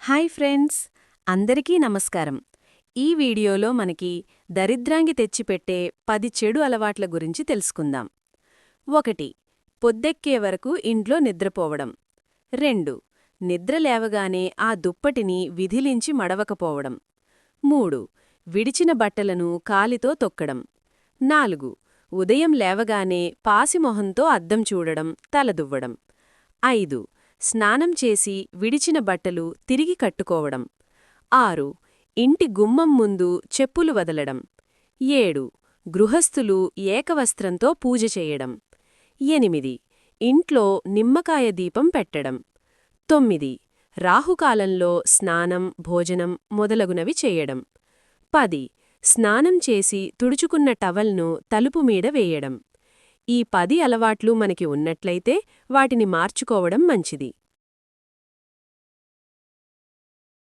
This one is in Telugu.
హాయ్ ఫ్రెండ్స్, అందరికీ నమస్కారం. ఈ వీడియోలో మనకి దరిద్రాంగి తెచ్చిపెట్టే 10 చెడు అలవాట్ల గురించి తెలుసుకుందాం. 1. పొద్దెక్కే వరకు ఇంట్లో నిద్రపోవడం. 2. నిద్ర లేవగానే ఆ దుప్పటిని విధిలించి మడవకపోవడం. 3. విడిచిన బట్టలను కాలితో తొక్కడం. 4. ఉదయం లేవగానే పాసిమొహంతో అద్దం చూడడం, తలదువ్వడం. 5. స్నానం చేసి విడిచిన బట్టలు తిరిగి కట్టుకోవడం. 6. ఇంటి గుమ్మం ముందు చెప్పులు వదలడం. 7. గృహస్థులు ఏకవస్త్రంతో పూజ చేయడం. 8. ఇంట్లో నిమ్మకాయ దీపం పెట్టడం. 9. రాహుకాలంలో స్నానం, భోజనం మొదలగునవి చేయడం. 10. స్నానం చేసి తుడుచుకున్న టవల్ను తలుపు మీద వేయడం. ఈ 10 అలవాట్లు మనకి ఉన్నట్లయితే వాటిని మార్చుకోవడం మంచిది.